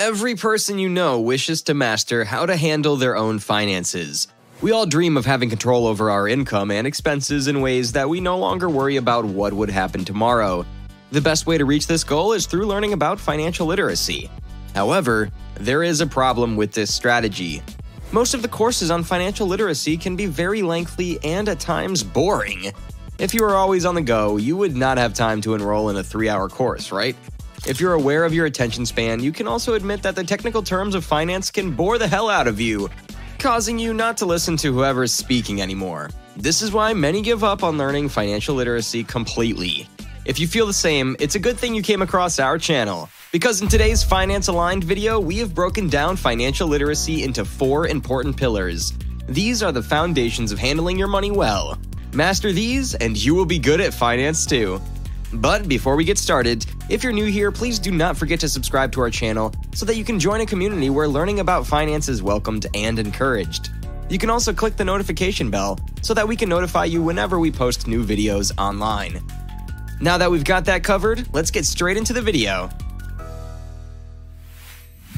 Every person you know wishes to master how to handle their own finances. We all dream of having control over our income and expenses in ways that we no longer worry about what would happen tomorrow. The best way to reach this goal is through learning about financial literacy. However, there is a problem with this strategy. Most of the courses on financial literacy can be very lengthy and at times boring. If you are always on the go, you would not have time to enroll in a 3-hour course, right? If you're aware of your attention span, you can also admit that the technical terms of finance can bore the hell out of you, causing you not to listen to whoever's speaking anymore. This is why many give up on learning financial literacy completely. If you feel the same, it's a good thing you came across our channel, because in today's Finance Aligned video, we have broken down financial literacy into 4 important pillars. These are the foundations of handling your money well. Master these, and you will be good at finance too. But before we get started, if you're new here, please do not forget to subscribe to our channel so that you can join a community where learning about finance is welcomed and encouraged. You can also click the notification bell so that we can notify you whenever we post new videos online. Now that we've got that covered, let's get straight into the video.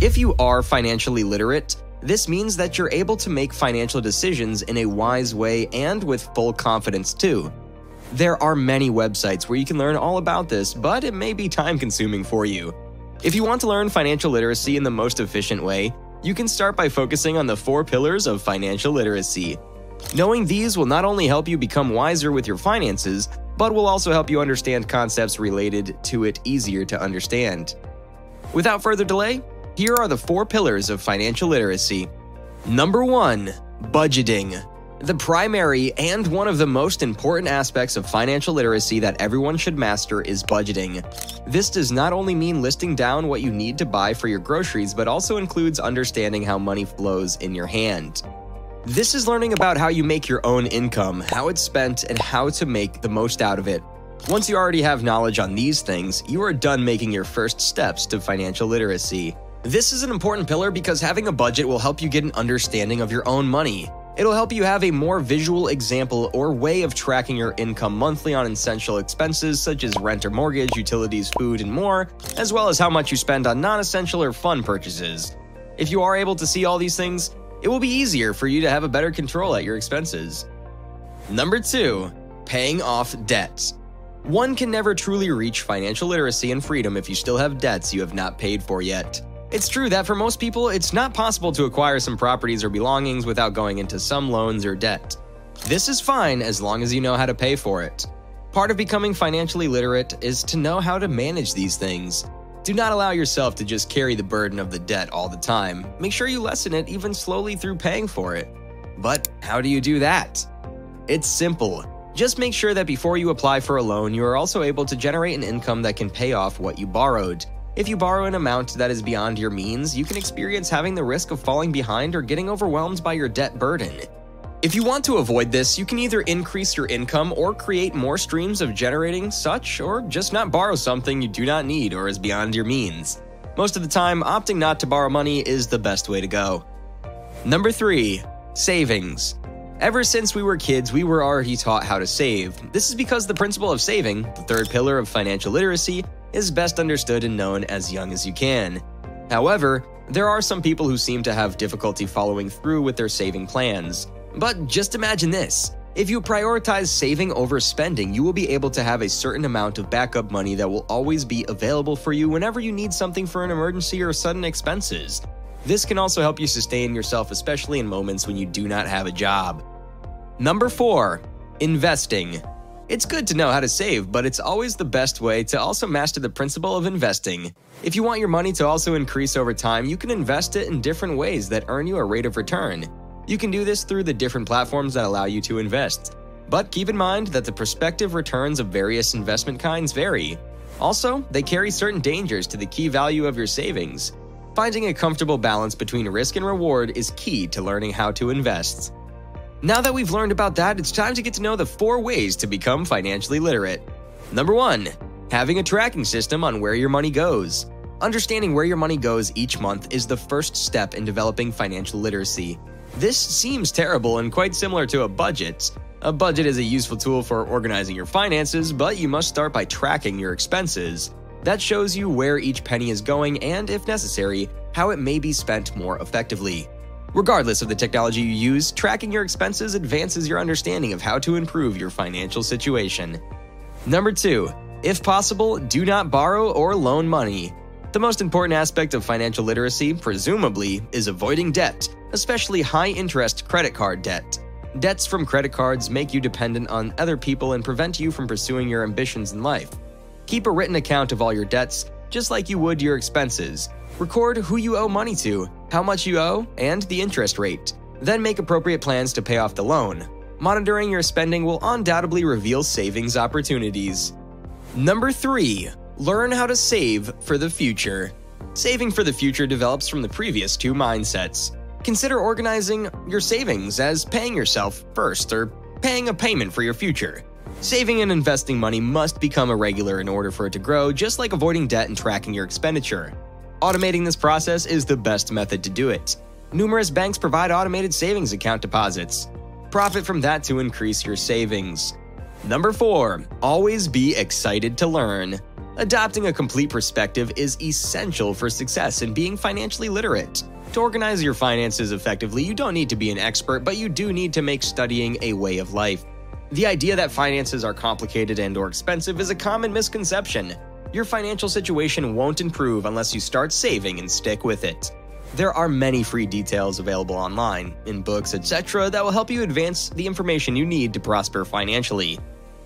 If you are financially literate, this means that you're able to make financial decisions in a wise way and with full confidence too. There are many websites where you can learn all about this, but it may be time-consuming for you. If you want to learn financial literacy in the most efficient way, you can start by focusing on the 4 pillars of financial literacy. Knowing these will not only help you become wiser with your finances, but will also help you understand concepts related to it easier to understand. Without further delay, here are the 4 pillars of financial literacy. Number 1. Budgeting. The primary and one of the most important aspects of financial literacy that everyone should master is budgeting. This does not only mean listing down what you need to buy for your groceries, but also includes understanding how money flows in your hand. This is learning about how you make your own income, how it's spent, and how to make the most out of it. Once you already have knowledge on these things, you are done making your first steps to financial literacy. This is an important pillar because having a budget will help you get an understanding of your own money. It'll help you have a more visual example or way of tracking your income monthly on essential expenses such as rent or mortgage, utilities, food, and more, as well as how much you spend on non-essential or fun purchases. If you are able to see all these things, it will be easier for you to have a better control at your expenses. Number 2. Paying off debts. One can never truly reach financial literacy and freedom if you still have debts you have not paid for yet. It's true that for most people, it's not possible to acquire some properties or belongings without going into some loans or debt. This is fine as long as you know how to pay for it. Part of becoming financially literate is to know how to manage these things. Do not allow yourself to just carry the burden of the debt all the time. Make sure you lessen it even slowly through paying for it. But how do you do that? It's simple. Just make sure that before you apply for a loan, you are also able to generate an income that can pay off what you borrowed. If you borrow an amount that is beyond your means, you can experience having the risk of falling behind or getting overwhelmed by your debt burden. If you want to avoid this, you can either increase your income or create more streams of generating such, or just not borrow something you do not need or is beyond your means. Most of the time, opting not to borrow money is the best way to go. Number 3. Savings. Ever since we were kids, we were already taught how to save. This is because the principle of saving, the 3rd pillar of financial literacy, is best understood and known as young as you can. However, there are some people who seem to have difficulty following through with their saving plans. But just imagine this. If you prioritize saving over spending, you will be able to have a certain amount of backup money that will always be available for you whenever you need something for an emergency or sudden expenses. This can also help you sustain yourself, especially in moments when you do not have a job. Number 4. Investing. It's good to know how to save, but it's always the best way to also master the principle of investing. If you want your money to also increase over time, you can invest it in different ways that earn you a rate of return. You can do this through the different platforms that allow you to invest. But keep in mind that the prospective returns of various investment kinds vary. Also, they carry certain dangers to the key value of your savings. Finding a comfortable balance between risk and reward is key to learning how to invest. Now that we've learned about that, it's time to get to know the 4 ways to become financially literate. Number 1. Having a tracking system on where your money goes. Understanding where your money goes each month is the first step in developing financial literacy. This seems terrible and quite similar to a budget. A budget is a useful tool for organizing your finances, but you must start by tracking your expenses. That shows you where each penny is going and, if necessary, how it may be spent more effectively. Regardless of the technology you use, tracking your expenses advances your understanding of how to improve your financial situation. Number 2. If possible, do not borrow or loan money. The most important aspect of financial literacy, presumably, is avoiding debt, especially high-interest credit card debt. Debts from credit cards make you dependent on other people and prevent you from pursuing your ambitions in life. Keep a written account of all your debts, just like you would your expenses. Record who you owe money to, how much you owe, and the interest rate. Then make appropriate plans to pay off the loan. Monitoring your spending will undoubtedly reveal savings opportunities. Number 3. Learn how to save for the future. Saving for the future develops from the previous 2 mindsets. Consider organizing your savings as paying yourself first or paying a payment for your future. Saving and investing money must become a regular in order for it to grow, just like avoiding debt and tracking your expenditure. Automating this process is the best method to do it. Numerous banks provide automated savings account deposits. Profit from that to increase your savings. Number 4. Always be excited to learn. Adopting a complete perspective is essential for success in being financially literate. To organize your finances effectively, you don't need to be an expert, but you do need to make studying a way of life. The idea that finances are complicated and/or expensive is a common misconception. Your financial situation won't improve unless you start saving and stick with it. There are many free details available online, in books, etc. that will help you advance the information you need to prosper financially.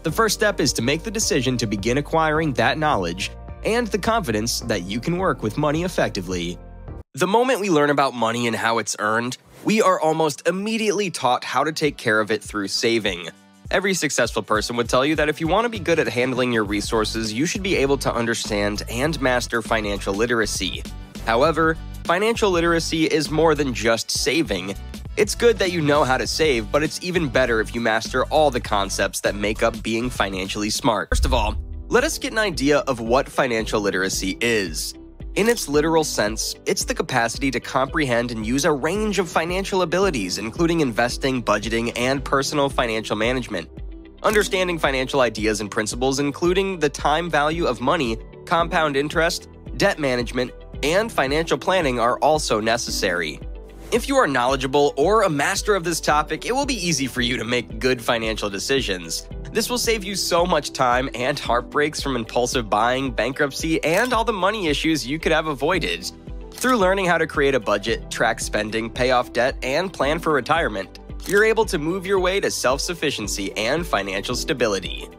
The first step is to make the decision to begin acquiring that knowledge and the confidence that you can work with money effectively. The moment we learn about money and how it's earned, we are almost immediately taught how to take care of it through saving. Every successful person would tell you that if you want to be good at handling your resources, you should be able to understand and master financial literacy. However, financial literacy is more than just saving. It's good that you know how to save, but it's even better if you master all the concepts that make up being financially smart. First of all, let us get an idea of what financial literacy is. In its literal sense, it's the capacity to comprehend and use a range of financial abilities, including investing, budgeting, and personal financial management. Understanding financial ideas and principles, including the time value of money, compound interest, debt management, and financial planning, are also necessary. If you are knowledgeable or a master of this topic, it will be easy for you to make good financial decisions. This will save you so much time and heartbreaks from impulsive buying, bankruptcy, and all the money issues you could have avoided. Through learning how to create a budget, track spending, pay off debt, and plan for retirement, you're able to move your way to self-sufficiency and financial stability.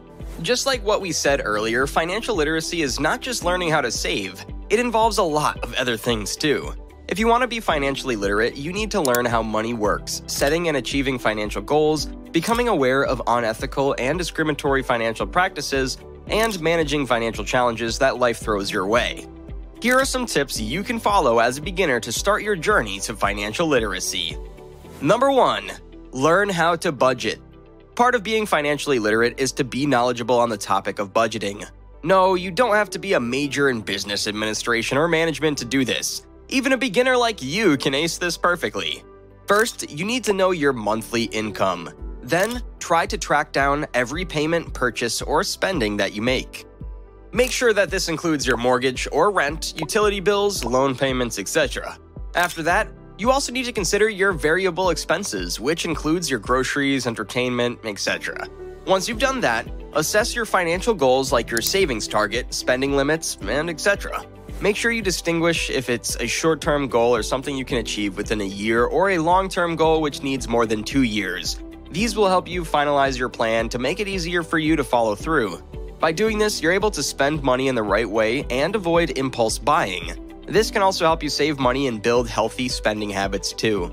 Just like what we said earlier, financial literacy is not just learning how to save, it involves a lot of other things too. If you want to be financially literate, you need to learn how money works, setting and achieving financial goals, becoming aware of unethical and discriminatory financial practices, and managing financial challenges that life throws your way. Here are some tips you can follow as a beginner to start your journey to financial literacy. Number 1. Learn how to budget. Part of being financially literate is to be knowledgeable on the topic of budgeting. No, you don't have to be a major in business administration or management to do this. Even a beginner like you can ace this perfectly. First, you need to know your monthly income. Then, try to track down every payment, purchase, or spending that you make. Make sure that this includes your mortgage or rent, utility bills, loan payments, etc. After that, you also need to consider your variable expenses, which includes your groceries, entertainment, etc. Once you've done that, assess your financial goals like your savings target, spending limits, and etc. Make sure you distinguish if it's a short-term goal or something you can achieve within a year, or a long-term goal which needs more than 2 years. These will help you finalize your plan to make it easier for you to follow through. By doing this, you're able to spend money in the right way and avoid impulse buying. This can also help you save money and build healthy spending habits too.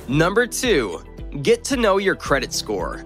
Number 2. Get to know your credit score.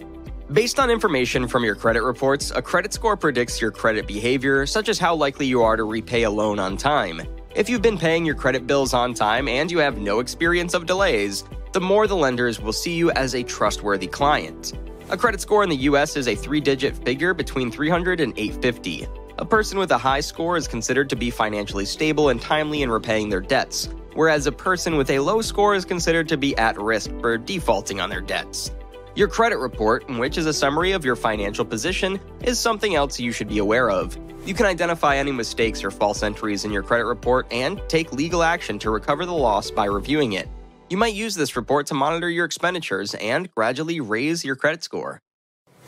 Based on information from your credit reports, a credit score predicts your credit behavior, such as how likely you are to repay a loan on time. If you've been paying your credit bills on time and you have no experience of delays, the more the lenders will see you as a trustworthy client. A credit score in the US is a 3-digit figure between 300 and 850. A person with a high score is considered to be financially stable and timely in repaying their debts, whereas a person with a low score is considered to be at risk for defaulting on their debts. Your credit report, which is a summary of your financial position, is something else you should be aware of. You can identify any mistakes or false entries in your credit report and take legal action to recover the loss by reviewing it. You might use this report to monitor your expenditures and gradually raise your credit score.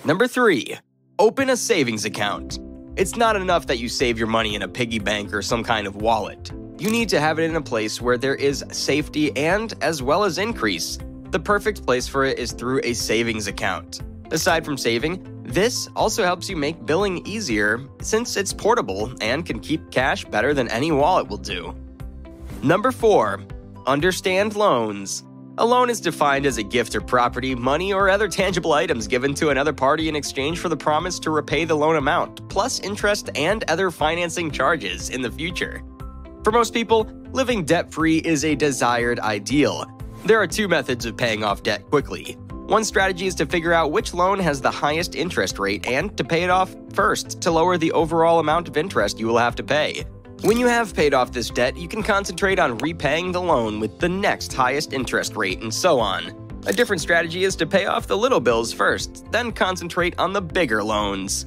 Number 3. Open a savings account. It's not enough that you save your money in a piggy bank or some kind of wallet. You need to have it in a place where there is safety and as well as increase. The perfect place for it is through a savings account. Aside from saving, this also helps you make billing easier since it's portable and can keep cash better than any wallet will do. Number 4. Understand loans. A loan is defined as a gift or property, money, or other tangible items given to another party in exchange for the promise to repay the loan amount, plus interest and other financing charges in the future. For most people, living debt-free is a desired ideal. There are 2 methods of paying off debt quickly. One strategy is to figure out which loan has the highest interest rate and to pay it off first to lower the overall amount of interest you will have to pay. When you have paid off this debt, you can concentrate on repaying the loan with the next highest interest rate and so on. A different strategy is to pay off the little bills first, then concentrate on the bigger loans.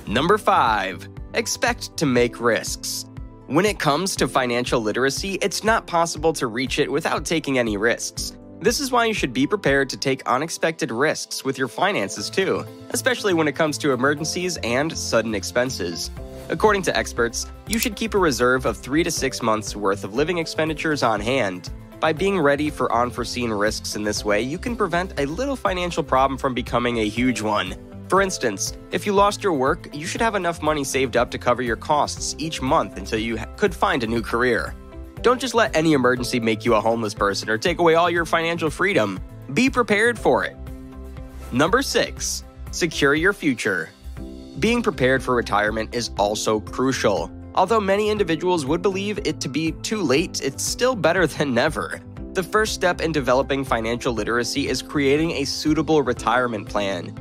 Number 5. Expect to make risks. When it comes to financial literacy, it's not possible to reach it without taking any risks. This is why you should be prepared to take unexpected risks with your finances too, especially when it comes to emergencies and sudden expenses. According to experts, you should keep a reserve of 3 to 6 months worth of living expenditures on hand. By being ready for unforeseen risks in this way, you can prevent a little financial problem from becoming a huge one. For instance, if you lost your work, you should have enough money saved up to cover your costs each month until you could find a new career. Don't just let any emergency make you a homeless person or take away all your financial freedom. Be prepared for it. Number 6. Secure your future. Being prepared for retirement is also crucial. Although many individuals would believe it to be too late, it's still better than never. The first step in developing financial literacy is creating a suitable retirement plan.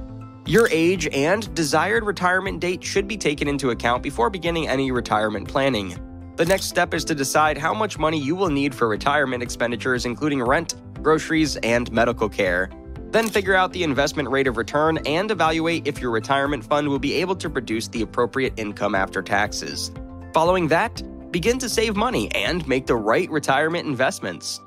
Your age and desired retirement date should be taken into account before beginning any retirement planning. The next step is to decide how much money you will need for retirement expenditures, including rent, groceries, and medical care. Then figure out the investment rate of return and evaluate if your retirement fund will be able to produce the appropriate income after taxes. Following that, begin to save money and make the right retirement investments.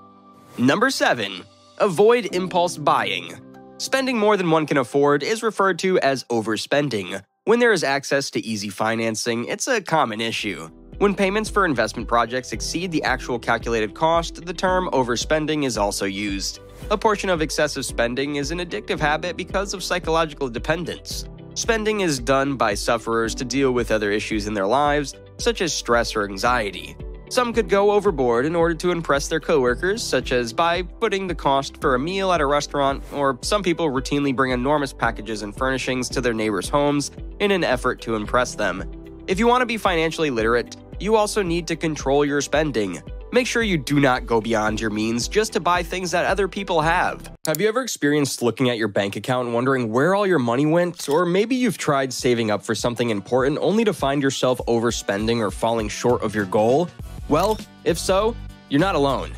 Number 7. Avoid impulse buying. Spending more than one can afford is referred to as overspending. When there is access to easy financing, it's a common issue. When payments for investment projects exceed the actual calculated cost, the term overspending is also used. A portion of excessive spending is an addictive habit because of psychological dependence. Spending is done by sufferers to deal with other issues in their lives, such as stress or anxiety. Some could go overboard in order to impress their coworkers, such as by putting the cost for a meal at a restaurant, or some people routinely bring enormous packages and furnishings to their neighbors' homes in an effort to impress them. If you want to be financially literate, you also need to control your spending. Make sure you do not go beyond your means just to buy things that other people have. Have you ever experienced looking at your bank account and wondering where all your money went? Or maybe you've tried saving up for something important only to find yourself overspending or falling short of your goal? Well, if so, you're not alone.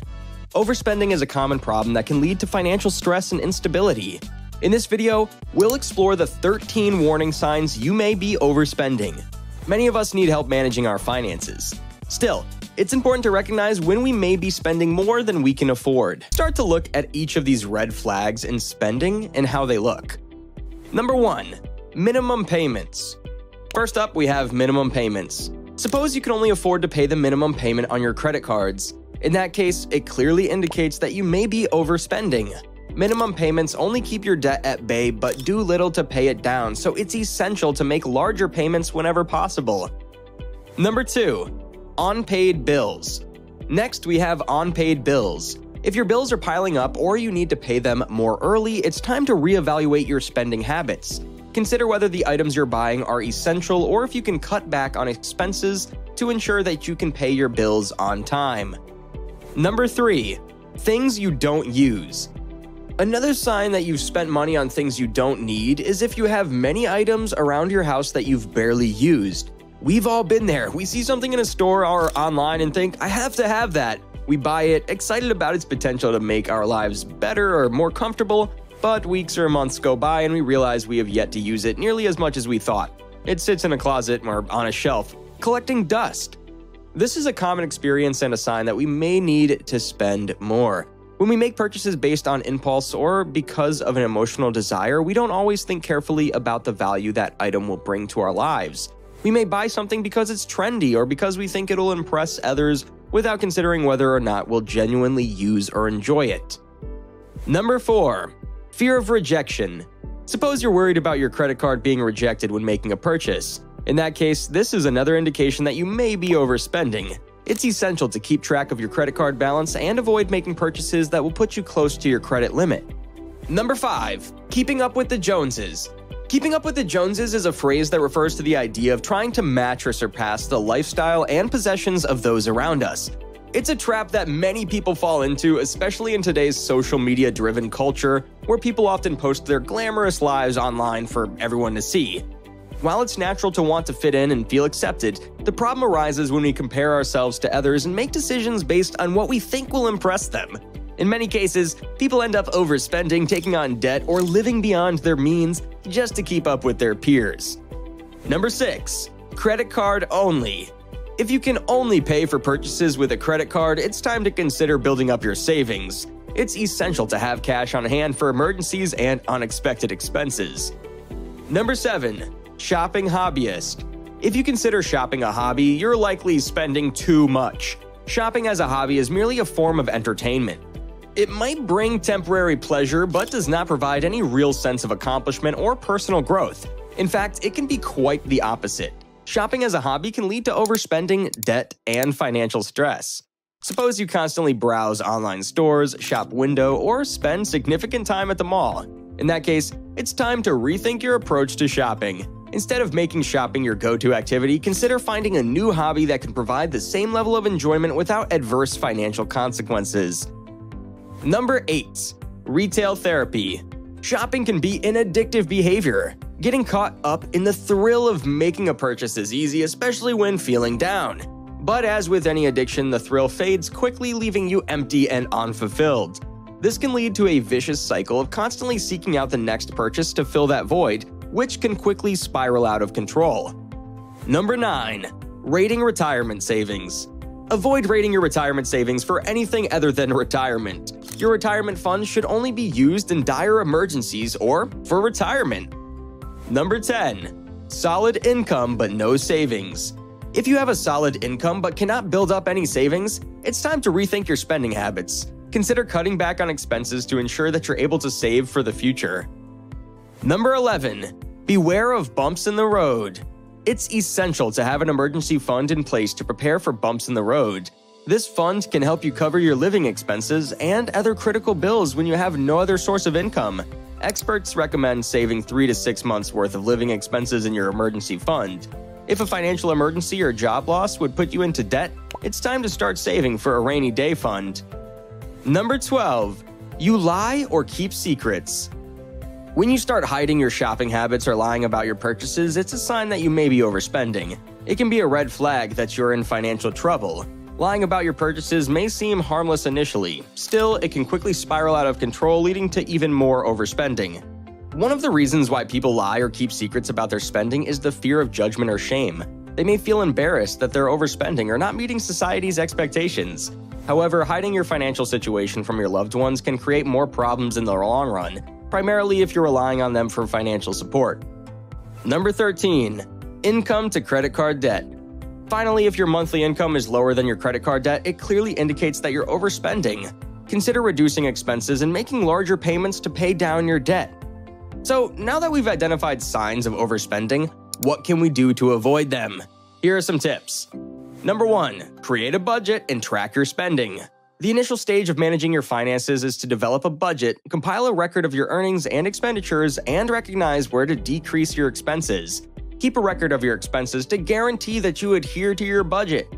Overspending is a common problem that can lead to financial stress and instability. In this video, we'll explore the 13 warning signs you may be overspending. Many of us need help managing our finances. Still, it's important to recognize when we may be spending more than we can afford. Start to look at each of these red flags in spending and how they look. Number 1. Minimum payments. First up, we have minimum payments. Suppose you can only afford to pay the minimum payment on your credit cards. In that case, it clearly indicates that you may be overspending. Minimum payments only keep your debt at bay but do little to pay it down, so it's essential to make larger payments whenever possible. Number 2. Unpaid bills. Next, we have unpaid bills. If your bills are piling up or you need to pay them more early, it's time to reevaluate your spending habits. Consider whether the items you're buying are essential or if you can cut back on expenses to ensure that you can pay your bills on time. Number 3. Things you don't use. Another sign that you've spent money on things you don't need is if you have many items around your house that you've barely used. We've all been there. We see something in a store or online and think, I have to have that. We buy it, excited about its potential to make our lives better or more comfortable, But weeks or months go by and we realize we have yet to use it nearly as much as we thought. It sits in a closet or on a shelf, collecting dust. This is a common experience and a sign that we may need to spend more. When we make purchases based on impulse or because of an emotional desire, we don't always think carefully about the value that item will bring to our lives. We may buy something because it's trendy or because we think it'll impress others without considering whether or not we'll genuinely use or enjoy it. Number 4. Fear of rejection. Suppose you're worried about your credit card being rejected when making a purchase. In that case, this is another indication that you may be overspending. It's essential to keep track of your credit card balance and avoid making purchases that will put you close to your credit limit. Number 5. Keeping up with the Joneses. Keeping up with the Joneses is a phrase that refers to the idea of trying to match or surpass the lifestyle and possessions of those around us. It's a trap that many people fall into, especially in today's social media-driven culture, where people often post their glamorous lives online for everyone to see. While it's natural to want to fit in and feel accepted, the problem arises when we compare ourselves to others and make decisions based on what we think will impress them. In many cases, people end up overspending, taking on debt, or living beyond their means just to keep up with their peers. Number 6. Credit card only. If you can only pay for purchases with a credit card, it's time to consider building up your savings. It's essential to have cash on hand for emergencies and unexpected expenses. Number 7. Shopping hobbyist. If you consider shopping a hobby, you're likely spending too much. Shopping as a hobby is merely a form of entertainment. It might bring temporary pleasure, but does not provide any real sense of accomplishment or personal growth. In fact, it can be quite the opposite. Shopping as a hobby can lead to overspending, debt, and financial stress. Suppose you constantly browse online stores, shop window, or spend significant time at the mall. In that case, it's time to rethink your approach to shopping. Instead of making shopping your go-to activity, consider finding a new hobby that can provide the same level of enjoyment without adverse financial consequences. Number 8. Retail therapy. Shopping can be an addictive behavior. Getting caught up in the thrill of making a purchase is easy, especially when feeling down. But as with any addiction, the thrill fades quickly, leaving you empty and unfulfilled. This can lead to a vicious cycle of constantly seeking out the next purchase to fill that void, which can quickly spiral out of control. Number 9. Raiding retirement savings. Avoid raiding your retirement savings for anything other than retirement. Your retirement funds should only be used in dire emergencies or for retirement. Number 10. Solid income but no savings. If you have a solid income but cannot build up any savings, it's time to rethink your spending habits. Consider cutting back on expenses to ensure that you're able to save for the future. Number 11. Beware of bumps in the road. It's essential to have an emergency fund in place to prepare for bumps in the road. This fund can help you cover your living expenses and other critical bills when you have no other source of income. Experts recommend saving 3 to 6 months worth of living expenses in your emergency fund. If a financial emergency or job loss would put you into debt, it's time to start saving for a rainy day fund. Number 12. You lie or keep secrets. When you start hiding your shopping habits or lying about your purchases, it's a sign that you may be overspending. It can be a red flag that you're in financial trouble. Lying about your purchases may seem harmless initially. Still, it can quickly spiral out of control, leading to even more overspending. One of the reasons why people lie or keep secrets about their spending is the fear of judgment or shame. They may feel embarrassed that they're overspending or not meeting society's expectations. However, hiding your financial situation from your loved ones can create more problems in the long run, primarily if you're relying on them for financial support. Number 13. Income to credit card debt. Finally, if your monthly income is lower than your credit card debt, it clearly indicates that you're overspending. Consider reducing expenses and making larger payments to pay down your debt. So, now that we've identified signs of overspending, what can we do to avoid them? Here are some tips. Number 1. Create a budget and track your spending. The initial stage of managing your finances is to develop a budget, compile a record of your earnings and expenditures, and recognize where to decrease your expenses. Keep a record of your expenses to guarantee that you adhere to your budget.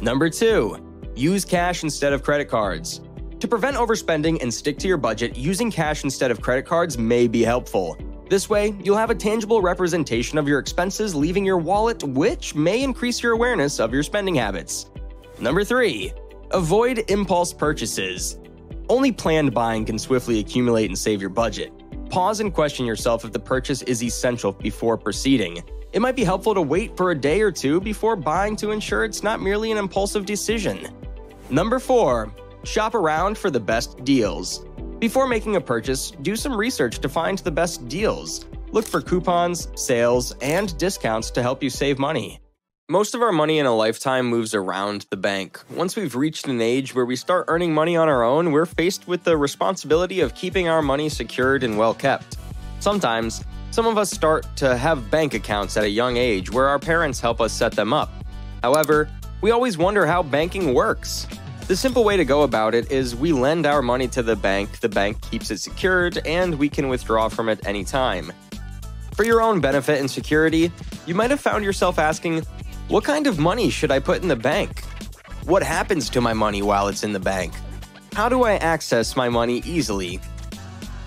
Number 2. Use cash instead of credit cards. To prevent overspending and stick to your budget, using cash instead of credit cards may be helpful. This way, you'll have a tangible representation of your expenses leaving your wallet, which may increase your awareness of your spending habits. Number 3. Avoid impulse purchases. Only planned buying can swiftly accumulate and save your budget. Pause and question yourself if the purchase is essential before proceeding. It might be helpful to wait for a day or two before buying to ensure it's not merely an impulsive decision. Number 4. Shop around for the best deals. Before making a purchase, do some research to find the best deals. Look for coupons, sales, and discounts to help you save money. Most of our money in a lifetime moves around the bank. Once we've reached an age where we start earning money on our own, we're faced with the responsibility of keeping our money secured and well kept. Sometimes, some of us start to have bank accounts at a young age where our parents help us set them up. However, we always wonder how banking works. The simple way to go about it is we lend our money to the bank keeps it secured, and we can withdraw from it anytime. For your own benefit and security, you might have found yourself asking, what kind of money should I put in the bank? What happens to my money while it's in the bank? How do I access my money easily?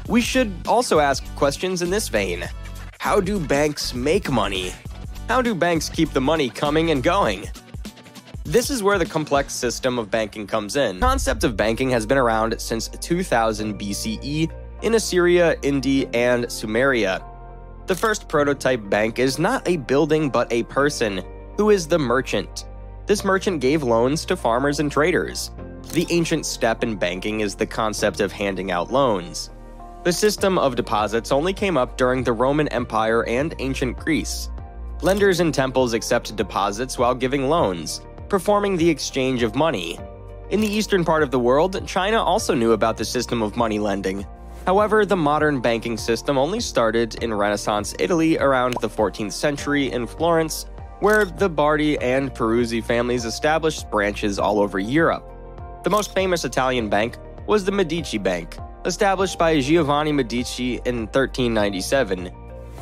We should also ask questions in this vein. How do banks make money? How do banks keep the money coming and going? This is where the complex system of banking comes in. The concept of banking has been around since 2000 BCE in Assyria, India, and Sumeria. The first prototype bank is not a building but a person, who is the merchant. This merchant gave loans to farmers and traders. The ancient step in banking is the concept of handing out loans. The system of deposits only came up during the Roman Empire and ancient Greece. Lenders in temples accepted deposits while giving loans, performing the exchange of money. In the eastern part of the world, China also knew about the system of money lending. However, the modern banking system only started in Renaissance Italy around the 14th century in Florence, where the Bardi and Peruzzi families established branches all over Europe. The most famous Italian bank was the Medici Bank, established by Giovanni Medici in 1397.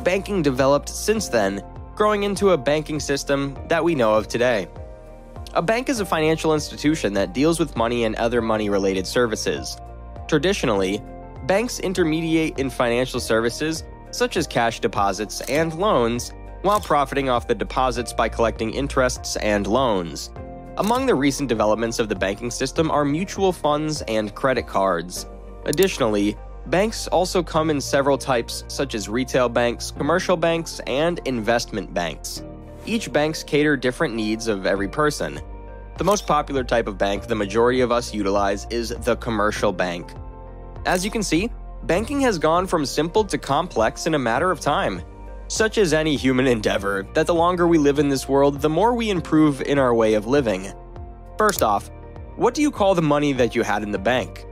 Banking developed since then, growing into a banking system that we know of today. A bank is a financial institution that deals with money and other money-related services. Traditionally, banks intermediate in financial services such as cash deposits and loans, while profiting off the deposits by collecting interests and loans. Among the recent developments of the banking system are mutual funds and credit cards. Additionally, banks also come in several types such as retail banks, commercial banks, and investment banks. Each banks cater different needs of every person. The most popular type of bank the majority of us utilize is the commercial bank. As you can see, banking has gone from simple to complex in a matter of time. Such as any human endeavor, that the longer we live in this world, the more we improve in our way of living. First off, what do you call the money that you had in the bank?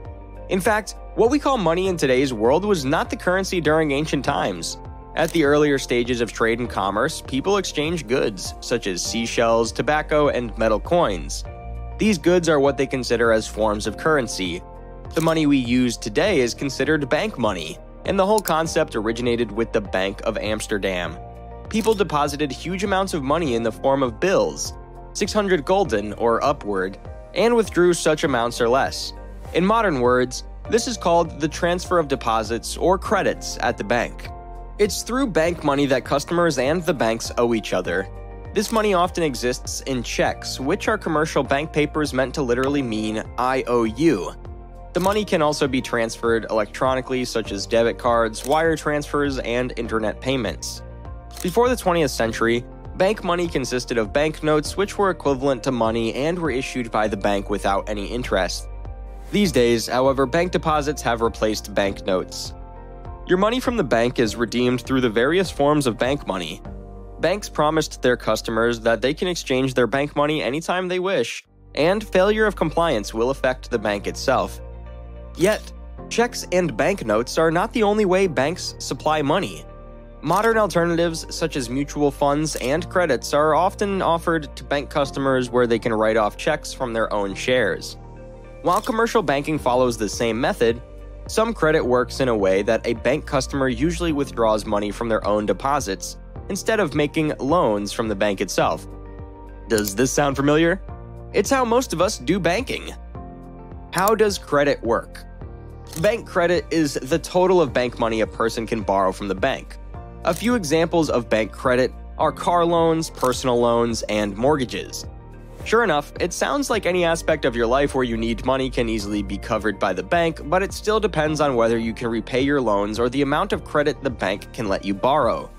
In fact, what we call money in today's world was not the currency during ancient times. At the earlier stages of trade and commerce, people exchanged goods, such as seashells, tobacco, and metal coins. These goods are what they consider as forms of currency. The money we use today is considered bank money, and the whole concept originated with the Bank of Amsterdam. People deposited huge amounts of money in the form of bills, 600 gulden or upward, and withdrew such amounts or less. In modern words, this is called the transfer of deposits or credits at the bank. It's through bank money that customers and the banks owe each other. This money often exists in checks, which are commercial bank papers meant to literally mean I owe you. The money can also be transferred electronically, such as debit cards, wire transfers, and internet payments. Before the 20th century, bank money consisted of banknotes which were equivalent to money and were issued by the bank without any interest. These days, however, bank deposits have replaced banknotes. Your money from the bank is redeemed through the various forms of bank money. Banks promised their customers that they can exchange their bank money anytime they wish, and failure of compliance will affect the bank itself. Yet, checks and banknotes are not the only way banks supply money. Modern alternatives such as mutual funds and credits are often offered to bank customers where they can write off checks from their own shares. While commercial banking follows the same method, some credit works in a way that a bank customer usually withdraws money from their own deposits instead of making loans from the bank itself. Does this sound familiar? It's how most of us do banking. How does credit work? Bank credit is the total of bank money a person can borrow from the bank. A few examples of bank credit are car loans, personal loans, and mortgages. Sure enough, it sounds like any aspect of your life where you need money can easily be covered by the bank, but it still depends on whether you can repay your loans or the amount of credit the bank can let you borrow.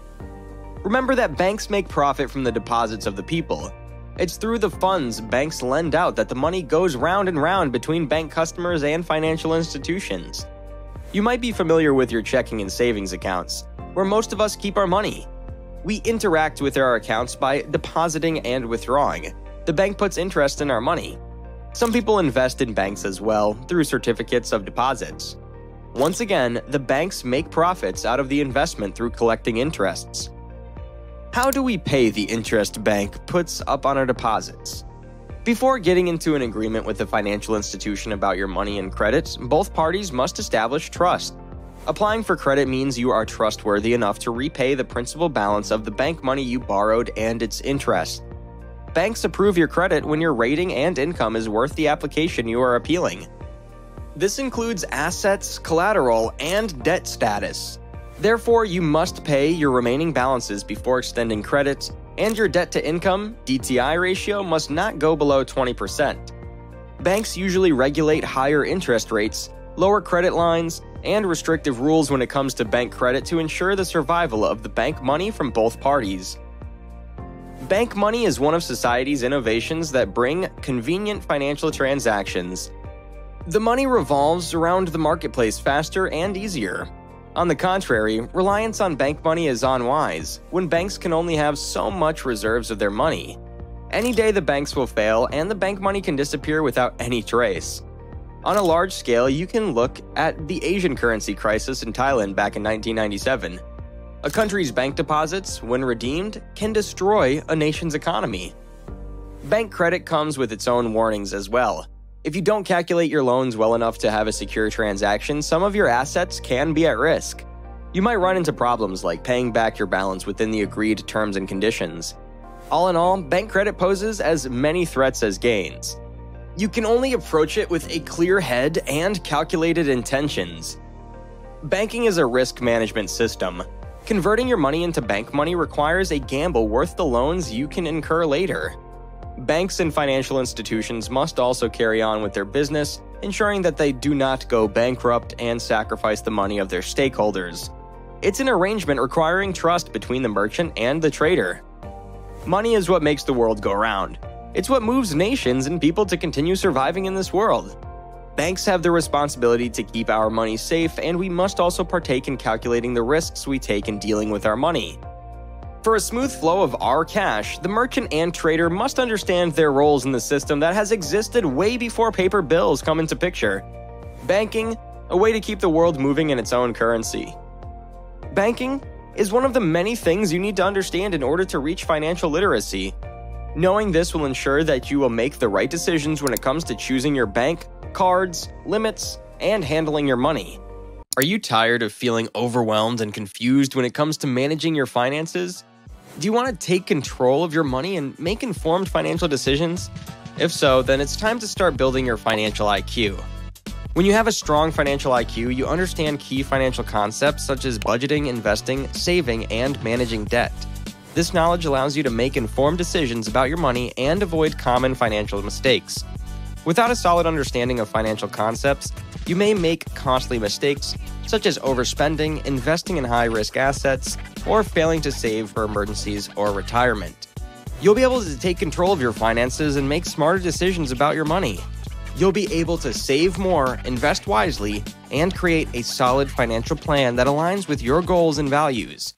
Remember that banks make profit from the deposits of the people. It's through the funds banks lend out that the money goes round and round between bank customers and financial institutions. You might be familiar with your checking and savings accounts, where most of us keep our money. We interact with our accounts by depositing and withdrawing. The bank puts interest in our money. Some people invest in banks as well, through certificates of deposits. Once again, the banks make profits out of the investment through collecting interests. How do we pay the interest bank puts up on our deposits? Before getting into an agreement with the financial institution about your money and credit, both parties must establish trust. Applying for credit means you are trustworthy enough to repay the principal balance of the bank money you borrowed and its interest. Banks approve your credit when your rating and income is worth the application you are appealing. This includes assets, collateral, and debt status. Therefore, you must pay your remaining balances before extending credit, and your debt-to-income (DTI) ratio must not go below 20%. Banks usually regulate higher interest rates, lower credit lines, and restrictive rules when it comes to bank credit to ensure the survival of the bank money from both parties. Bank money is one of society's innovations that bring convenient financial transactions. The money revolves around the marketplace faster and easier. On the contrary, reliance on bank money is unwise, when banks can only have so much reserves of their money. Any day the banks will fail, and the bank money can disappear without any trace. On a large scale, you can look at the Asian currency crisis in Thailand back in 1997. A country's bank deposits, when redeemed, can destroy a nation's economy. Bank credit comes with its own warnings as well. If you don't calculate your loans well enough to have a secure transaction, some of your assets can be at risk. You might run into problems like paying back your balance within the agreed terms and conditions. All in all, bank credit poses as many threats as gains. You can only approach it with a clear head and calculated intentions. Banking is a risk management system. Converting your money into bank money requires a gamble worth the loans you can incur later. Banks and financial institutions must also carry on with their business, ensuring that they do not go bankrupt and sacrifice the money of their stakeholders. It's an arrangement requiring trust between the merchant and the trader. Money is what makes the world go round. It's what moves nations and people to continue surviving in this world. Banks have the responsibility to keep our money safe, and we must also partake in calculating the risks we take in dealing with our money. For a smooth flow of our cash, the merchant and trader must understand their roles in the system that has existed way before paper bills come into picture. Banking, a way to keep the world moving in its own currency. Banking is one of the many things you need to understand in order to reach financial literacy. Knowing this will ensure that you will make the right decisions when it comes to choosing your bank, cards, limits, and handling your money. Are you tired of feeling overwhelmed and confused when it comes to managing your finances? Do you want to take control of your money and make informed financial decisions? If so, then it's time to start building your financial IQ. When you have a strong financial IQ, you understand key financial concepts such as budgeting, investing, saving, and managing debt. This knowledge allows you to make informed decisions about your money and avoid common financial mistakes. Without a solid understanding of financial concepts, you may make costly mistakes, such as overspending, investing in high-risk assets, or failing to save for emergencies or retirement. You'll be able to take control of your finances and make smarter decisions about your money. You'll be able to save more, invest wisely, and create a solid financial plan that aligns with your goals and values.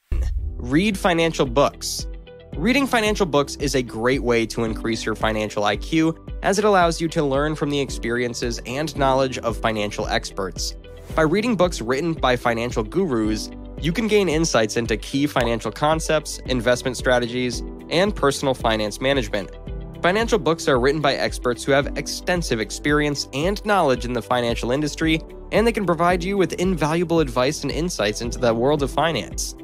Read financial books. Reading financial books is a great way to increase your financial IQ, as it allows you to learn from the experiences and knowledge of financial experts. By reading books written by financial gurus, you can gain insights into key financial concepts, investment strategies, and personal finance management. Financial books are written by experts who have extensive experience and knowledge in the financial industry, and they can provide you with invaluable advice and insights into the world of finance.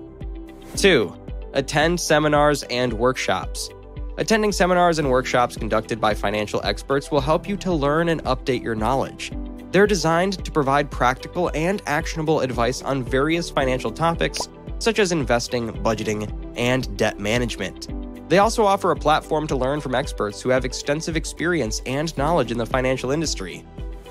2. Attend seminars and workshops. Attending seminars and workshops conducted by financial experts will help you to learn and update your knowledge. They're designed to provide practical and actionable advice on various financial topics, such as investing, budgeting, and debt management. They also offer a platform to learn from experts who have extensive experience and knowledge in the financial industry.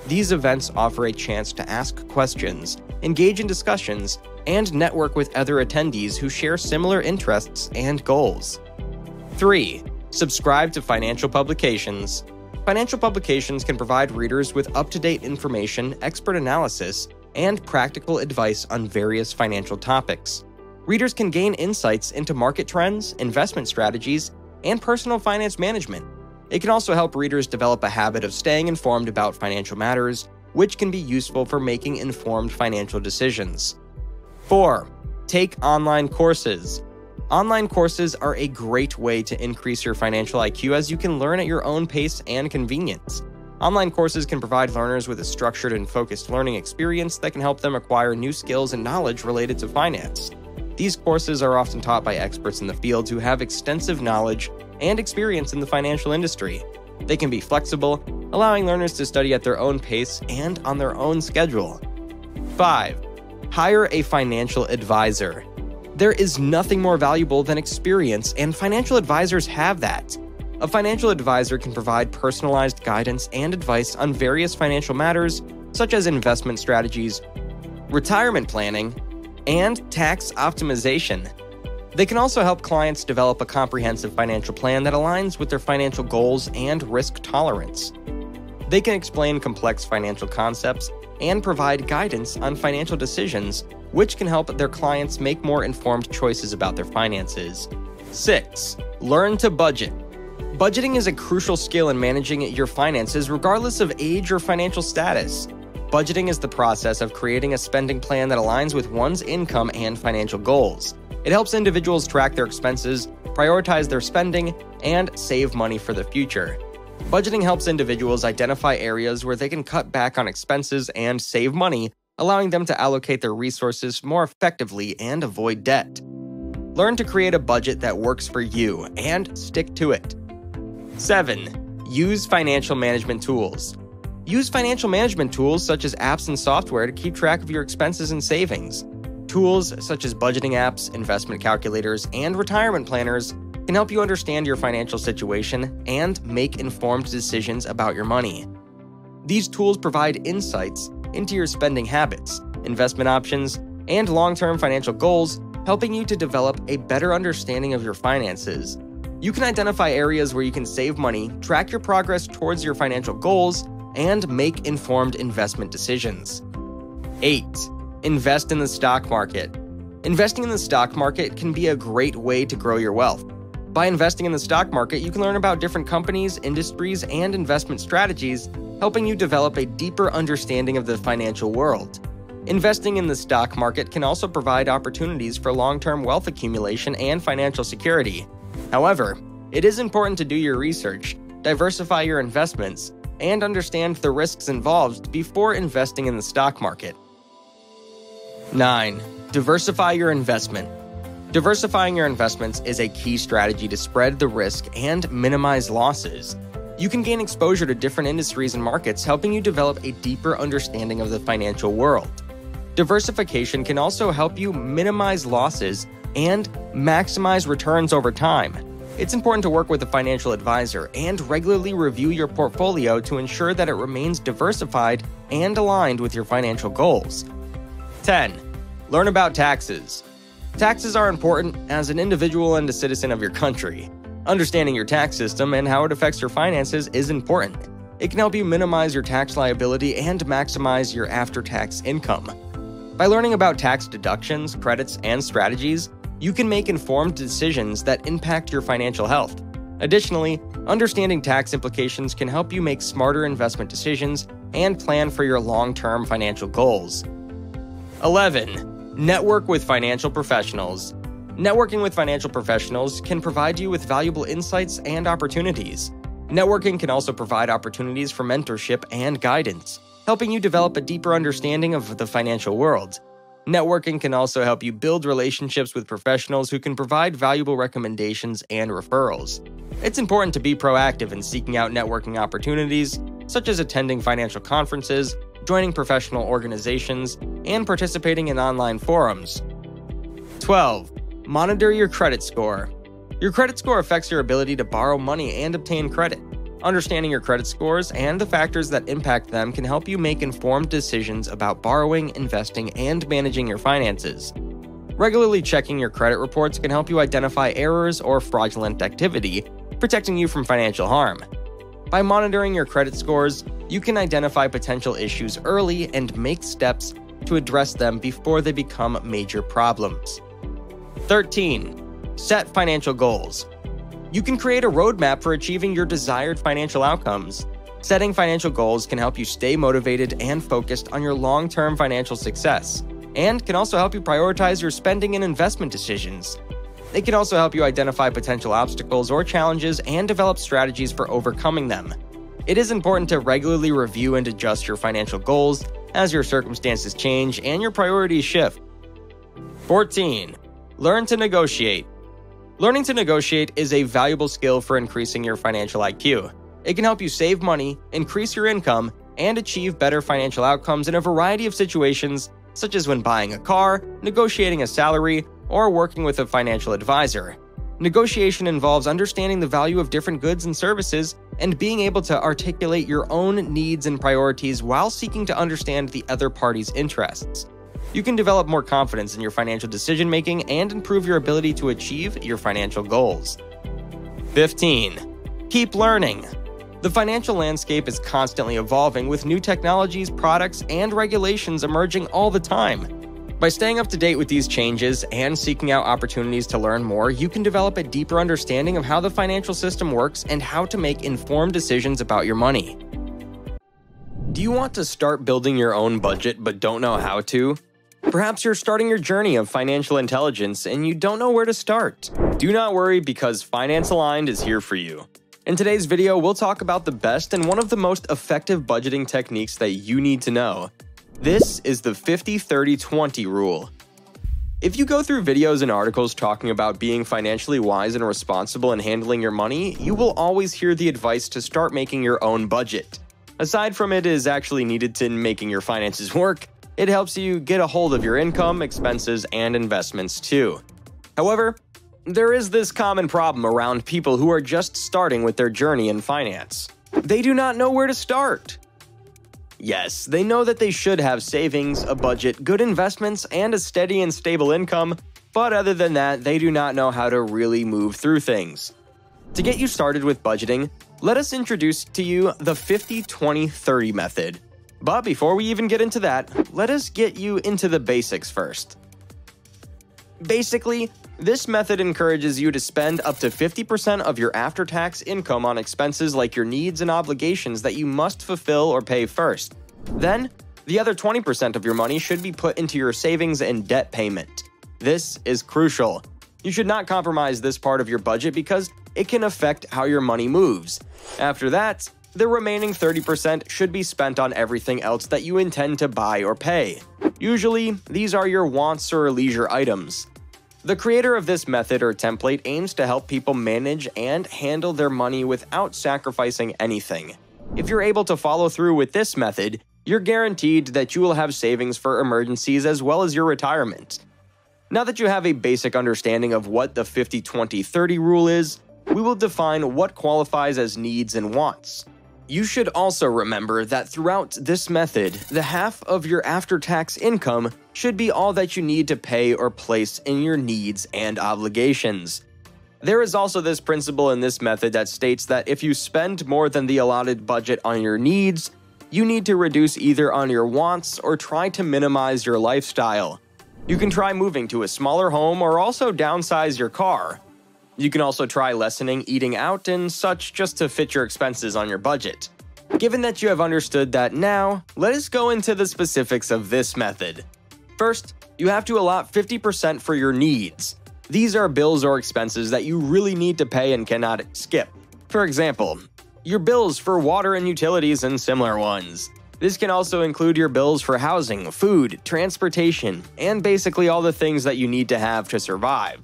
These events offer a chance to ask questions, engage in discussions, and network with other attendees who share similar interests and goals. 3. Subscribe to financial publications. Financial publications can provide readers with up-to-date information, expert analysis, and practical advice on various financial topics. Readers can gain insights into market trends, investment strategies, and personal finance management. It can also help readers develop a habit of staying informed about financial matters, which can be useful for making informed financial decisions. 4. Take online courses. Online courses are a great way to increase your financial IQ as you can learn at your own pace and convenience. Online courses can provide learners with a structured and focused learning experience that can help them acquire new skills and knowledge related to finance. These courses are often taught by experts in the field who have extensive knowledge and experience in the financial industry. They can be flexible, allowing learners to study at their own pace and on their own schedule. 5. Hire a financial advisor. There is nothing more valuable than experience, and financial advisors have that. A financial advisor can provide personalized guidance and advice on various financial matters, such as investment strategies, retirement planning, and tax optimization. They can also help clients develop a comprehensive financial plan that aligns with their financial goals and risk tolerance. They can explain complex financial concepts and provide guidance on financial decisions, which can help their clients make more informed choices about their finances. 6. Learn to budget. Budgeting is a crucial skill in managing your finances regardless of age or financial status. Budgeting is the process of creating a spending plan that aligns with one's income and financial goals. It helps individuals track their expenses, prioritize their spending, and save money for the future. Budgeting helps individuals identify areas where they can cut back on expenses and save money, allowing them to allocate their resources more effectively and avoid debt. Learn to create a budget that works for you and stick to it. 7. Use financial management tools. Use financial management tools such as apps and software to keep track of your expenses and savings. Tools such as budgeting apps, investment calculators, and retirement planners can help you understand your financial situation and make informed decisions about your money. These tools provide insights into your spending habits, investment options, and long-term financial goals, helping you to develop a better understanding of your finances. You can identify areas where you can save money, track your progress towards your financial goals, and make informed investment decisions. 8. Invest in the stock market. Investing in the stock market can be a great way to grow your wealth. By investing in the stock market, you can learn about different companies, industries, and investment strategies, helping you develop a deeper understanding of the financial world. Investing in the stock market can also provide opportunities for long-term wealth accumulation and financial security. However, it is important to do your research, diversify your investments, and understand the risks involved before investing in the stock market. 9. Diversify your investment. Diversifying your investments is a key strategy to spread the risk and minimize losses. You can gain exposure to different industries and markets, helping you develop a deeper understanding of the financial world. Diversification can also help you minimize losses and maximize returns over time. It's important to work with a financial advisor and regularly review your portfolio to ensure that it remains diversified and aligned with your financial goals. 10. Learn about taxes. Taxes are important as an individual and a citizen of your country. Understanding your tax system and how it affects your finances is important. It can help you minimize your tax liability and maximize your after-tax income. By learning about tax deductions, credits, and strategies, you can make informed decisions that impact your financial health. Additionally, understanding tax implications can help you make smarter investment decisions and plan for your long-term financial goals. 11. Network with financial professionals. Networking with financial professionals can provide you with valuable insights and opportunities. Networking can also provide opportunities for mentorship and guidance, helping you develop a deeper understanding of the financial world. Networking can also help you build relationships with professionals who can provide valuable recommendations and referrals. It's important to be proactive in seeking out networking opportunities, such as attending financial conferences, joining professional organizations, and participating in online forums. 12. Monitor your credit score. Your credit score affects your ability to borrow money and obtain credit. Understanding your credit scores and the factors that impact them can help you make informed decisions about borrowing, investing, and managing your finances. Regularly checking your credit reports can help you identify errors or fraudulent activity, protecting you from financial harm. By monitoring your credit scores, you can identify potential issues early and make steps to address them before they become major problems. 13. Set financial goals. You can create a roadmap for achieving your desired financial outcomes. Setting financial goals can help you stay motivated and focused on your long-term financial success, and can also help you prioritize your spending and investment decisions. It can also help you identify potential obstacles or challenges and develop strategies for overcoming them. It is important to regularly review and adjust your financial goals as your circumstances change and your priorities shift. 14. Learn to negotiate. Learning to negotiate is a valuable skill for increasing your financial IQ. It can help you save money, increase your income, and achieve better financial outcomes in a variety of situations, such as when buying a car, negotiating a salary, or working with a financial advisor. Negotiation involves understanding the value of different goods and services and being able to articulate your own needs and priorities while seeking to understand the other party's interests. You can develop more confidence in your financial decision-making and improve your ability to achieve your financial goals. 15. Keep learning. The financial landscape is constantly evolving with new technologies, products, and regulations emerging all the time. By staying up to date with these changes and seeking out opportunities to learn more, you can develop a deeper understanding of how the financial system works and how to make informed decisions about your money. Do you want to start building your own budget but don't know how to? Perhaps you're starting your journey of financial intelligence and you don't know where to start. Do not worry, because Finance Aligned is here for you. In today's video, we'll talk about the best and one of the most effective budgeting techniques that you need to know. This is the 50-30-20 rule. If you go through videos and articles talking about being financially wise and responsible in handling your money, you will always hear the advice to start making your own budget. Aside from it is actually needed in making your finances work, it helps you get a hold of your income, expenses, and investments too. However, there is this common problem around people who are just starting with their journey in finance. They do not know where to start. Yes, they know that they should have savings, a budget, good investments, and a steady and stable income, but other than that, they do not know how to really move through things. To get you started with budgeting, let us introduce to you the 50-20-30 method. But before we even get into that, let us get you into the basics first. Basically, this method encourages you to spend up to 50% of your after-tax income on expenses like your needs and obligations that you must fulfill or pay first. Then, the other 20% of your money should be put into your savings and debt payment. This is crucial. You should not compromise this part of your budget because it can affect how your money moves. After that, the remaining 30% should be spent on everything else that you intend to buy or pay. Usually, these are your wants or leisure items. The creator of this method or template aims to help people manage and handle their money without sacrificing anything. If you're able to follow through with this method, you're guaranteed that you will have savings for emergencies as well as your retirement. Now that you have a basic understanding of what the 50-20-30 rule is, we will define what qualifies as needs and wants. You should also remember that throughout this method, the half of your after-tax income should be all that you need to pay or place in your needs and obligations. There is also this principle in this method that states that if you spend more than the allotted budget on your needs, you need to reduce either on your wants or try to minimize your lifestyle. You can try moving to a smaller home or also downsize your car. You can also try lessening eating out and such just to fit your expenses on your budget. Given that you have understood that now, let us go into the specifics of this method. First, you have to allot 50% for your needs. These are bills or expenses that you really need to pay and cannot skip. For example, your bills for water and utilities and similar ones. This can also include your bills for housing, food, transportation, and basically all the things that you need to have to survive.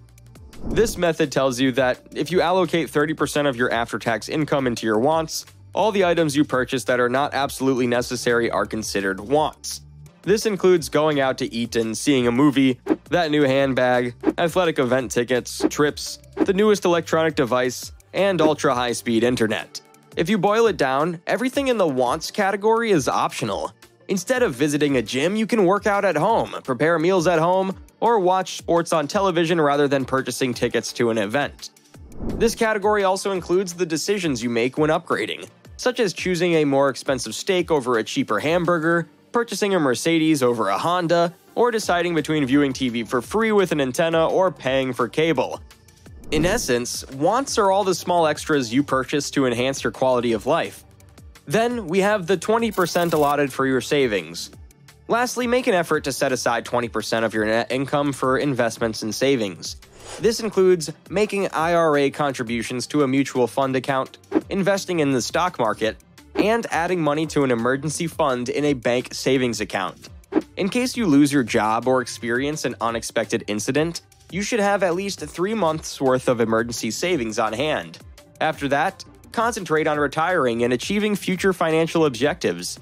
This method tells you that if you allocate 30% of your after-tax income into your wants, all the items you purchase that are not absolutely necessary are considered wants. This includes going out to eat and seeing a movie, That new handbag, athletic event tickets, trips, the newest electronic device, and ultra-high-speed internet. If you boil it down, everything in the wants category is optional. Instead of visiting a gym, you can work out at home, prepare meals at home, or watch sports on television rather than purchasing tickets to an event. This category also includes the decisions you make when upgrading, such as choosing a more expensive steak over a cheaper hamburger, purchasing a Mercedes over a Honda, or deciding between viewing TV for free with an antenna or paying for cable. In essence, wants are all the small extras you purchase to enhance your quality of life. Then, we have the 20% allotted for your savings. Lastly, make an effort to set aside 20% of your net income for investments and savings. This includes making IRA contributions to a mutual fund account, investing in the stock market, and adding money to an emergency fund in a bank savings account. In case you lose your job or experience an unexpected incident, you should have at least 3 months' worth of emergency savings on hand. After that, concentrate on retiring and achieving future financial objectives.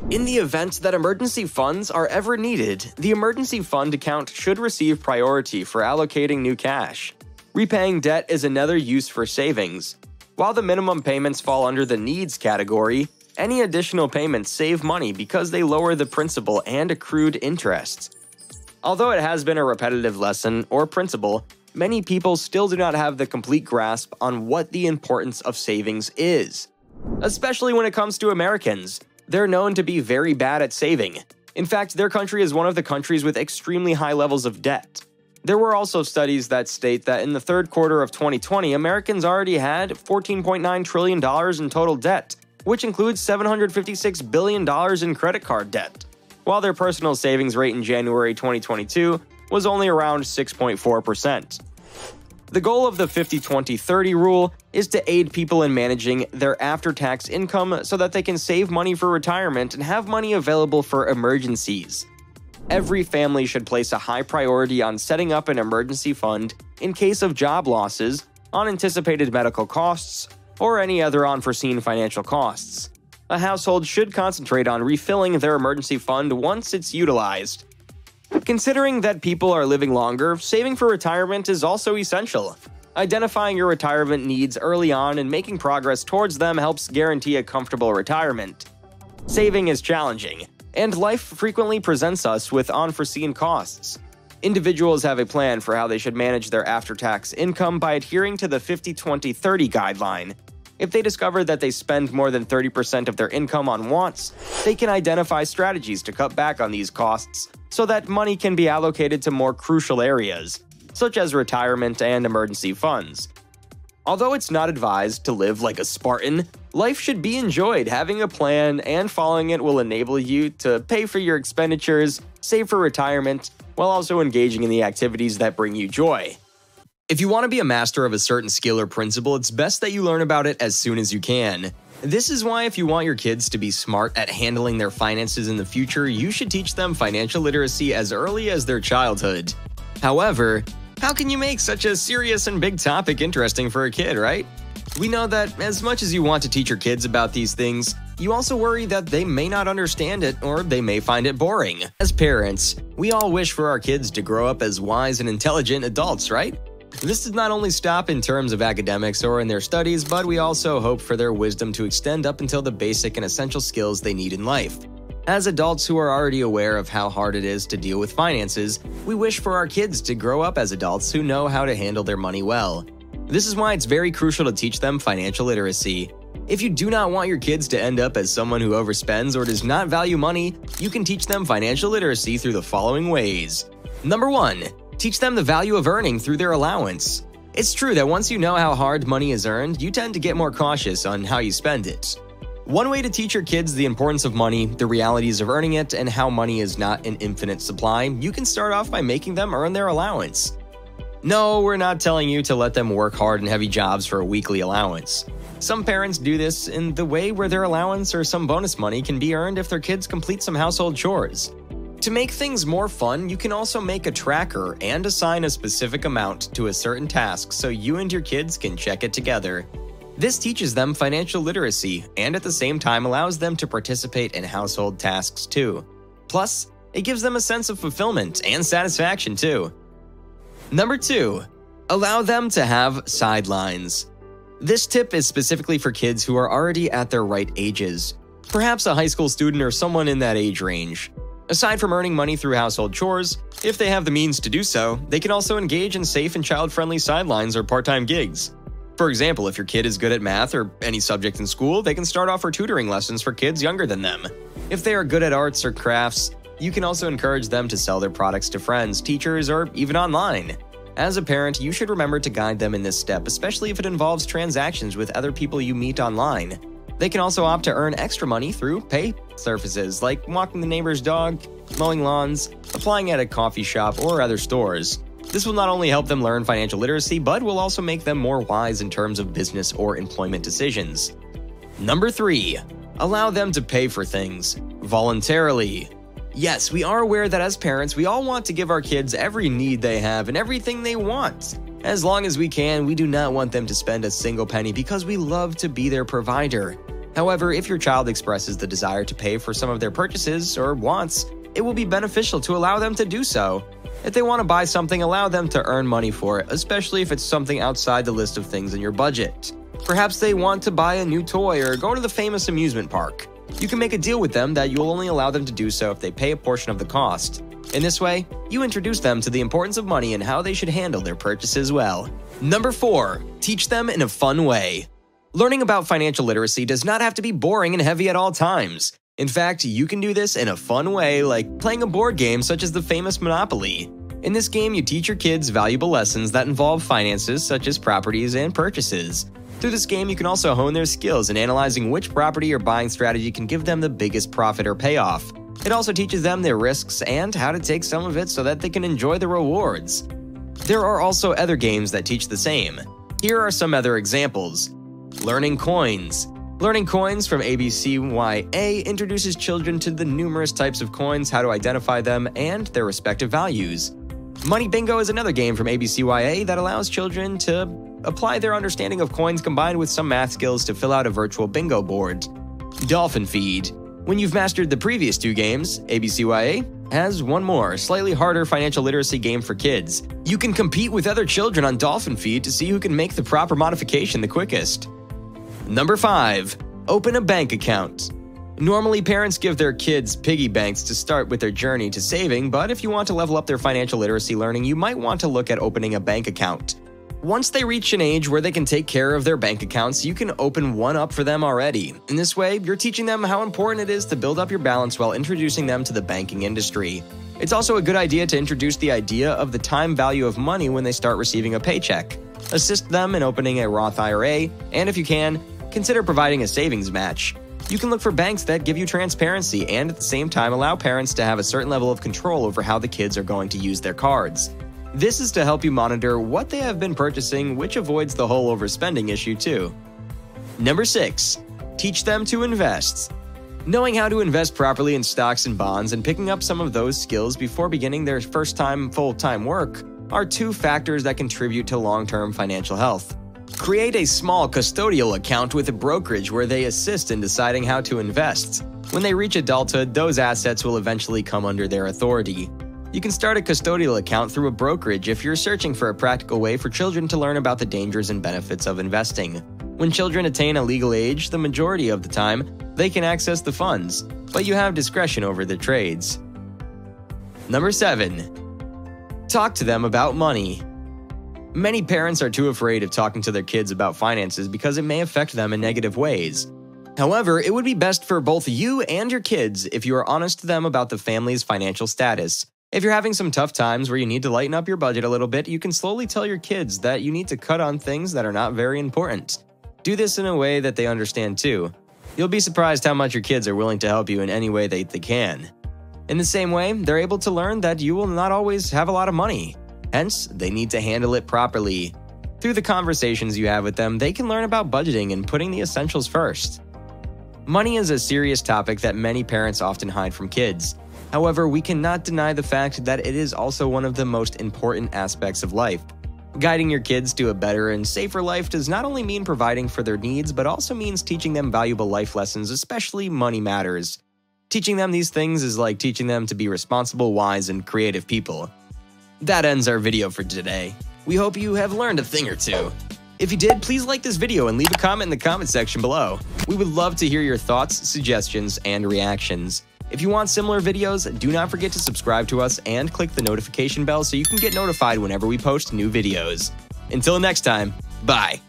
In the event that emergency funds are ever needed, the emergency fund account should receive priority for allocating new cash. Repaying debt is another use for savings. While the minimum payments fall under the needs category, any additional payments save money because they lower the principal and accrued interest. Although it has been a repetitive lesson or principle, many people still do not have the complete grasp on what the importance of savings is. Especially when it comes to Americans, they're known to be very bad at saving. In fact, their country is one of the countries with extremely high levels of debt. There were also studies that state that in the third quarter of 2020, Americans already had $14.9 trillion in total debt, which includes $756 billion in credit card debt, while their personal savings rate in January 2022 was only around 6.4%. The goal of the 50-20-30 rule is to aid people in managing their after-tax income so that they can save money for retirement and have money available for emergencies. Every family should place a high priority on setting up an emergency fund in case of job losses, unanticipated medical costs, or any other unforeseen financial costs. A household should concentrate on refilling their emergency fund once it's utilized. Considering that people are living longer, saving for retirement is also essential. Identifying your retirement needs early on and making progress towards them helps guarantee a comfortable retirement. Saving is challenging, and life frequently presents us with unforeseen costs. Individuals have a plan for how they should manage their after-tax income by adhering to the 50-20-30 guideline. If they discover that they spend more than 30% of their income on wants, they can identify strategies to cut back on these costs so that money can be allocated to more crucial areas, such as retirement and emergency funds. Although it's not advised to live like a Spartan, life should be enjoyed. Having a plan and following it will enable you to pay for your expenditures, save for retirement, while also engaging in the activities that bring you joy. If you want to be a master of a certain skill or principle, it's best that you learn about it as soon as you can. This is why if you want your kids to be smart at handling their finances in the future, you should teach them financial literacy as early as their childhood. However, how can you make such a serious and big topic interesting for a kid, right? We know that as much as you want to teach your kids about these things, you also worry that they may not understand it or they may find it boring. As parents, we all wish for our kids to grow up as wise and intelligent adults, right? This does not only stop in terms of academics or in their studies, but we also hope for their wisdom to extend up until the basic and essential skills they need in life. As adults who are already aware of how hard it is to deal with finances, we wish for our kids to grow up as adults who know how to handle their money well. This is why it's very crucial to teach them financial literacy. If you do not want your kids to end up as someone who overspends or does not value money, you can teach them financial literacy through the following ways. Number 1. Teach them the value of earning through their allowance. It's true that once you know how hard money is earned, you tend to get more cautious on how you spend it. One way to teach your kids the importance of money, the realities of earning it, and how money is not an infinite supply, you can start off by making them earn their allowance. No, we're not telling you to let them work hard and heavy jobs for a weekly allowance. Some parents do this in the way where their allowance or some bonus money can be earned if their kids complete some household chores. To make things more fun, you can also make a tracker and assign a specific amount to a certain task so you and your kids can check it together. This teaches them financial literacy and at the same time allows them to participate in household tasks too. Plus, It gives them a sense of fulfillment and satisfaction too. Number 2. Allow them to have sidelines. This tip is specifically for kids who are already at their right ages, perhaps a high school student or someone in that age range. Aside from earning money through household chores, if they have the means to do so, they can also engage in safe and child-friendly sidelines or part-time gigs. For example, if your kid is good at math or any subject in school, they can start offer tutoring lessons for kids younger than them. If they are good at arts or crafts, you can also encourage them to sell their products to friends, teachers, or even online. As a parent, you should remember to guide them in this step, especially if it involves transactions with other people you meet online. They can also opt to earn extra money through pay services like walking the neighbor's dog, mowing lawns, applying at a coffee shop, or other stores. This will not only help them learn financial literacy, but will also make them more wise in terms of business or employment decisions. Number 3. Allow them to pay for things voluntarily. Yes, we are aware that as parents, we all want to give our kids every need they have and everything they want. As long as we can, we do not want them to spend a single penny because we love to be their provider. However, if your child expresses the desire to pay for some of their purchases or wants, it will be beneficial to allow them to do so. If they want to buy something, allow them to earn money for it, especially if it's something outside the list of things in your budget. Perhaps they want to buy a new toy or go to the famous amusement park. You can make a deal with them that you'll only allow them to do so if they pay a portion of the cost. In this way, you introduce them to the importance of money and how they should handle their purchases well. Number 4. Teach them in a fun way. Learning about financial literacy does not have to be boring and heavy at all times. In fact, you can do this in a fun way, like playing a board game such as the famous Monopoly. In this game, you teach your kids valuable lessons that involve finances such as properties and purchases. Through this game, you can also hone their skills in analyzing which property or buying strategy can give them the biggest profit or payoff. It also teaches them their risks and how to take some of it so that they can enjoy the rewards. There are also other games that teach the same. Here are some other examples. Learning Coins. Learning Coins from ABCYA introduces children to the numerous types of coins, how to identify them, and their respective values. Money Bingo is another game from ABCYA that allows children to apply their understanding of coins combined with some math skills to fill out a virtual bingo board. Dolphin Feed. When you've mastered the previous 2 games, ABCYA has one more, slightly harder financial literacy game for kids. You can compete with other children on Dolphin Feed to see who can make the proper modification the quickest. Number 5. Open a bank account. Normally, parents give their kids piggy banks to start with their journey to saving, but if you want to level up their financial literacy learning, you might want to look at opening a bank account. Once they reach an age where they can take care of their bank accounts, you can open one up for them already. In this way, you're teaching them how important it is to build up your balance while introducing them to the banking industry. It's also a good idea to introduce the idea of the time value of money when they start receiving a paycheck. Assist them in opening a Roth IRA, and if you can, consider providing a savings match. You can look for banks that give you transparency and at the same time allow parents to have a certain level of control over how the kids are going to use their cards. This is to help you monitor what they have been purchasing, which avoids the whole overspending issue too. Number 6. Teach them to invest. Knowing how to invest properly in stocks and bonds and picking up some of those skills before beginning their first-time full-time work are 2 factors that contribute to long-term financial health. Create a small custodial account with a brokerage where they assist in deciding how to invest. When they reach adulthood, those assets will eventually come under their authority. You can start a custodial account through a brokerage if you're searching for a practical way for children to learn about the dangers and benefits of investing. When children attain a legal age, the majority of the time, they can access the funds, but you have discretion over the trades. Number 7. Talk to them about money. Many parents are too afraid of talking to their kids about finances because it may affect them in negative ways. However, it would be best for both you and your kids if you are honest to them about the family's financial status. If you're having some tough times where you need to lighten up your budget a little bit, you can slowly tell your kids that you need to cut on things that are not very important. Do this in a way that they understand too. You'll be surprised how much your kids are willing to help you in any way they can. In the same way, they're able to learn that you will not always have a lot of money. Hence, they need to handle it properly. Through the conversations you have with them, they can learn about budgeting and putting the essentials first. Money is a serious topic that many parents often hide from kids. However, we cannot deny the fact that it is also one of the most important aspects of life. Guiding your kids to a better and safer life does not only mean providing for their needs, but also means teaching them valuable life lessons, especially money matters. Teaching them these things is like teaching them to be responsible, wise, and creative people. That ends our video for today. We hope you have learned a thing or two. If you did, please like this video and leave a comment in the comment section below. We would love to hear your thoughts, suggestions, and reactions. If you want similar videos, do not forget to subscribe to us and click the notification bell so you can get notified whenever we post new videos. Until next time, bye.